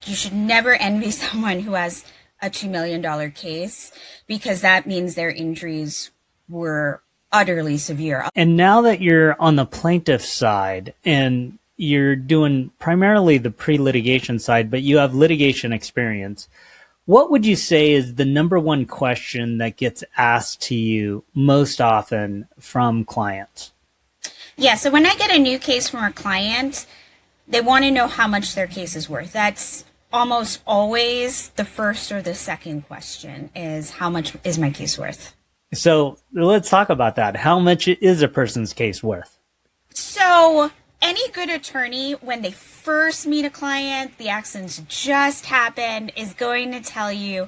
You should never envy someone who has a $2 million case because that means their injuries were utterly severe. And now that you're on the plaintiff side and you're doing primarily the pre-litigation side, but you have litigation experience, what would you say is the number one question that gets asked to you most often from clients? Yeah, so when I get a new case from a client, they want to know how much their case is worth. That's almost always the first or the second question is how much is my case worth? So let's talk about that. How much is a person's case worth? So any good attorney, when they first meet a client, the accident's just happened, is going to tell you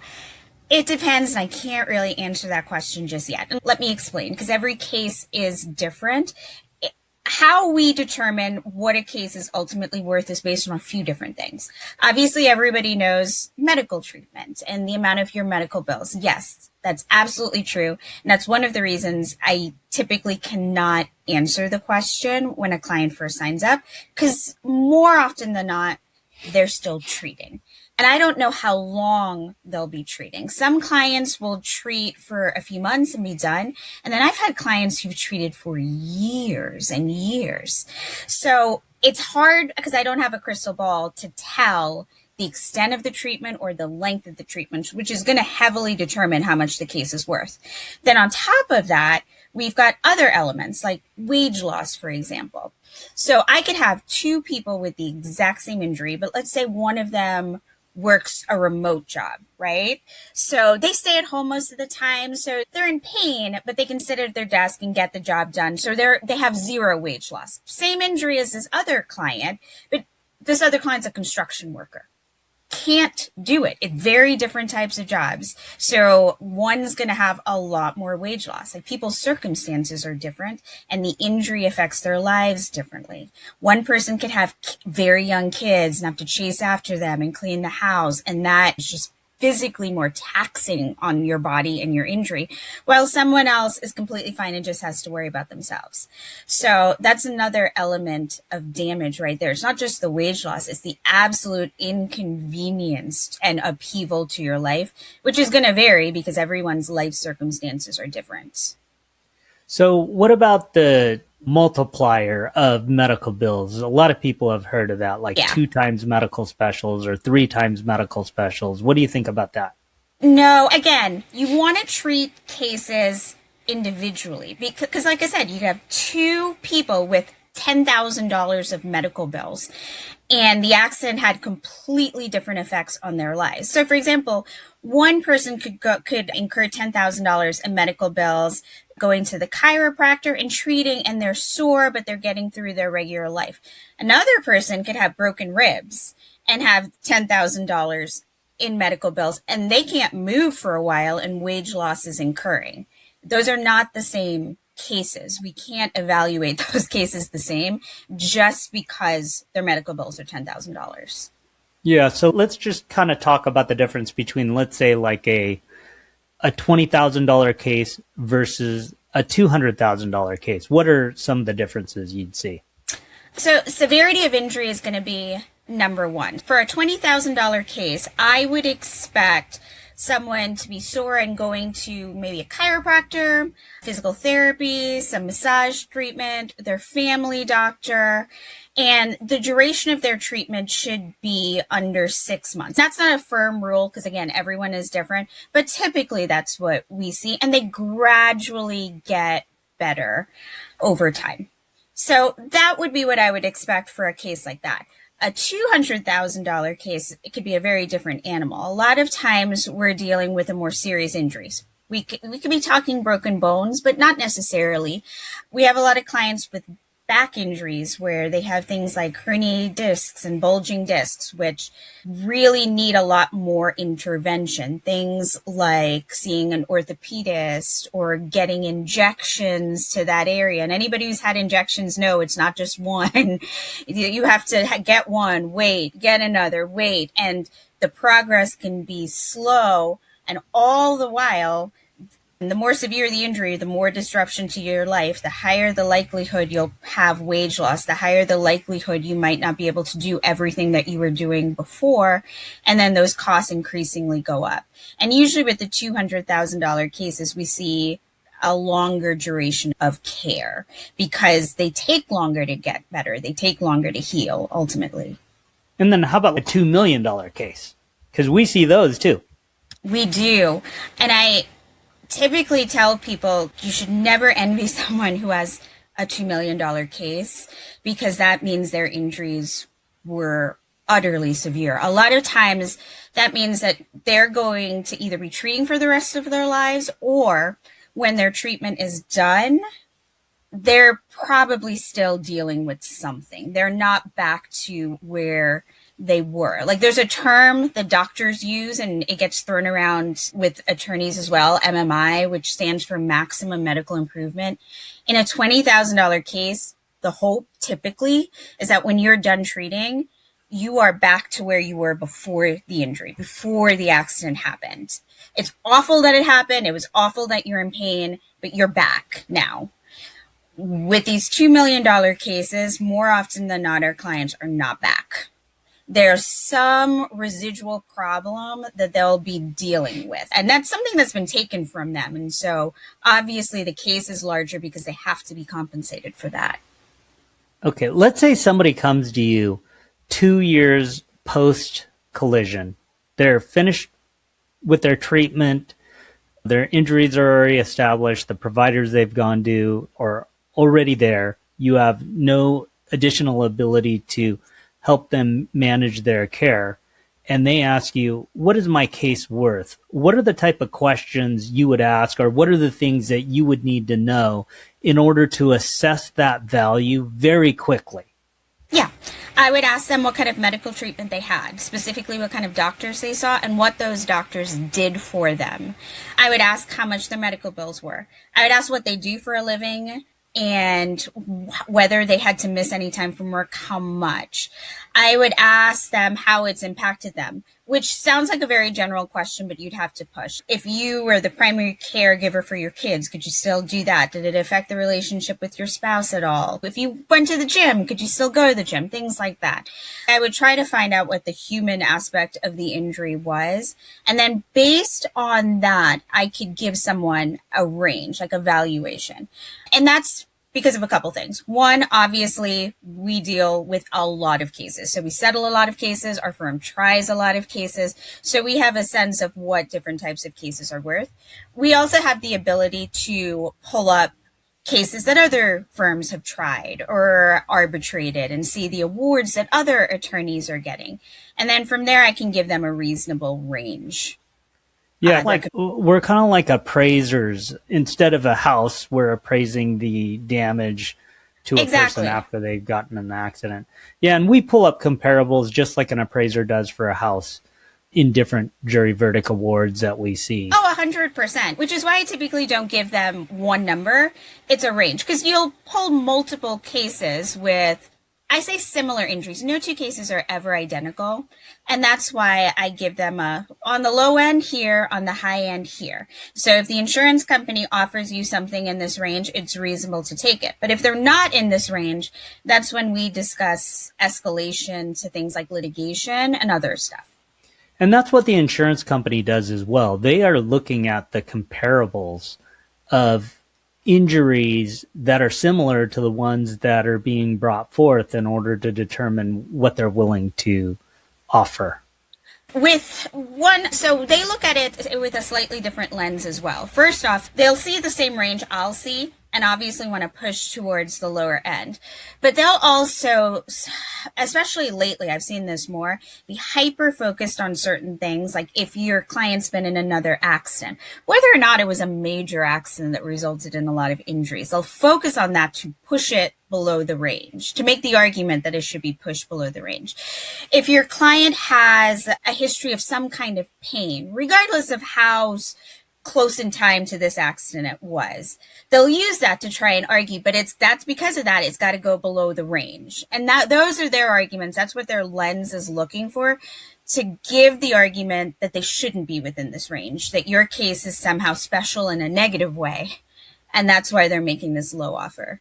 it depends, and I can't really answer that question just yet. And let me explain, because every case is different. How we determine what a case is ultimately worth is based on a few different things. Obviously, everybody knows medical treatment and the amount of your medical bills. Yes, that's absolutely true. And that's one of the reasons I typically cannot answer the question when a client first signs up, because more often than not, they're still treating. And I don't know how long they'll be treating. Some clients will treat for a few months and be done. And then I've had clients who've treated for years and years. So it's hard because I don't have a crystal ball to tell the extent of the treatment or the length of the treatment, which is going to heavily determine how much the case is worth. Then on top of that, we've got other elements like wage loss, for example. So I could have two people with the exact same injury, but let's say one of them works a remote job, right? So they stay at home most of the time. So they're in pain, but they can sit at their desk and get the job done. So they have zero wage loss. Same injury as this other client, but this other client's a construction worker. Can't do it. It's very different types of jobs. So one's going to have a lot more wage loss. Like people's circumstances are different and the injury affects their lives differently. One person could have very young kids and have to chase after them and clean the house. And that is just physically more taxing on your body and your injury, while someone else is completely fine and just has to worry about themselves. So that's another element of damage right there. It's not just the wage loss, it's the absolute inconvenience and upheaval to your life, which is going to vary because everyone's life circumstances are different. So what about the multiplier of medical bills? A lot of people have heard of that, like Yeah. 2 times medical specials or 3 times medical specials. What do you think about that? No, again, you want to treat cases individually because like I said, you have two people with $10,000 of medical bills and the accident had completely different effects on their lives. So for example, one person could incur $10,000 in medical bills going to the chiropractor and treating and they're sore but they're getting through their regular life. Another person could have broken ribs and have $10,000 in medical bills and they can't move for a while and wage loss is incurring. Those are not the same cases. We can't evaluate those cases the same just because their medical bills are $10,000. Yeah, so let's just kind of talk about the difference between, let's say, like a $20,000 case versus a $200,000 case. What are some of the differences you'd see? So severity of injury is going to be number one. For a $20,000 case, I would expect someone to be sore and going to maybe a chiropractor, physical therapy, some massage treatment, their family doctor, and the duration of their treatment should be under 6 months. That's not a firm rule because, again, everyone is different, but typically that's what we see, and they gradually get better over time. So that would be what I would expect for a case like that. A $200,000 case, it could be a very different animal. A lot of times we're dealing with a more serious injuries. We could be talking broken bones, but not necessarily. We have a lot of clients with back injuries where they have things like herniated discs and bulging discs, which really need a lot more intervention. Things like seeing an orthopedist or getting injections to that area. And anybody who's had injections know it's not just one. You have to get one, wait, get another, wait. And the progress can be slow. And all the while, And the more severe the injury, the more disruption to your life, the higher the likelihood you'll have wage loss, the higher the likelihood you might not be able to do everything that you were doing before. And then those costs increasingly go up. And usually with the $200,000 cases, we see a longer duration of care because they take longer to get better. They take longer to heal ultimately. And then how about a $2 million case? Because we see those too. We do. And I typically tell people you should never envy someone who has a $2 million case because that means their injuries were utterly severe. A lot of times that means that they're going to either be treating for the rest of their lives, or when their treatment is done, they're probably still dealing with something. They're not back to where they were. Like, there's a term the doctors use and it gets thrown around with attorneys as well, MMI, which stands for maximum medical improvement. In a $20,000 case, the hope typically is that when you're done treating, you are back to where you were before the injury, before the accident happened. It's awful that it happened. It was awful that you're in pain, but you're back now. With these $2 million cases, more often than not, our clients are not back. There's some residual problem that they'll be dealing with. And that's something that's been taken from them. And so obviously the case is larger because they have to be compensated for that. Okay, let's say somebody comes to you 2 years post collision. They're finished with their treatment. Their injuries are already established. The providers they've gone to are already there. You have no additional ability to help them manage their care. And they ask you, what is my case worth? What are the type of questions you would ask, or what are the things that you would need to know in order to assess that value very quickly? Yeah, I would ask them what kind of medical treatment they had, specifically what kind of doctors they saw and what those doctors did for them. I would ask how much their medical bills were. I would ask what they do for a living and whether they had to miss any time from work, how much. I would ask them how it's impacted them, which sounds like a very general question, but you'd have to push. If you were the primary caregiver for your kids, could you still do that? Did it affect the relationship with your spouse at all? If you went to the gym, could you still go to the gym? Things like that. I would try to find out what the human aspect of the injury was. And then based on that, I could give someone a range, like a valuation. And that's because of a couple things. One, obviously, we deal with a lot of cases. So we settle a lot of cases. Our firm tries a lot of cases. So we have a sense of what different types of cases are worth. We also have the ability to pull up cases that other firms have tried or arbitrated and see the awards that other attorneys are getting. And then from there, I can give them a reasonable range. Yeah, like we're kind of like appraisers. Instead of a house, we're appraising the damage to a person after they've gotten in an accident. Yeah, and we pull up comparables just like an appraiser does for a house in different jury verdict awards that we see. Oh, 100%, which is why I typically don't give them one number. It's a range, because you'll pull multiple cases with, I say, similar injuries. No two cases are ever identical. And that's why I give them on the low end here, on the high end here. So if the insurance company offers you something in this range, it's reasonable to take it. But if they're not in this range, that's when we discuss escalation to things like litigation and other stuff. And that's what the insurance company does as well. They are looking at the comparables of injuries that are similar to the ones that are being brought forth in order to determine what they're willing to offer. So they look at it with a slightly different lens as well. First off, they'll see the same range I'll see, and obviously want to push towards the lower end. But they'll also, especially lately, I've seen this more, be hyper focused on certain things, like if your client's been in another accident, whether or not it was a major accident that resulted in a lot of injuries. They'll focus on that to push it below the range, to make the argument that it should be pushed below the range. If your client has a history of some kind of pain, regardless of how close in time to this accident it was, they'll use that to try and argue, but that's because of that, it's got to go below the range. And those are their arguments. That's what their lens is looking for. to give the argument that they shouldn't be within this range, that your case is somehow special in a negative way, and that's why they're making this low offer.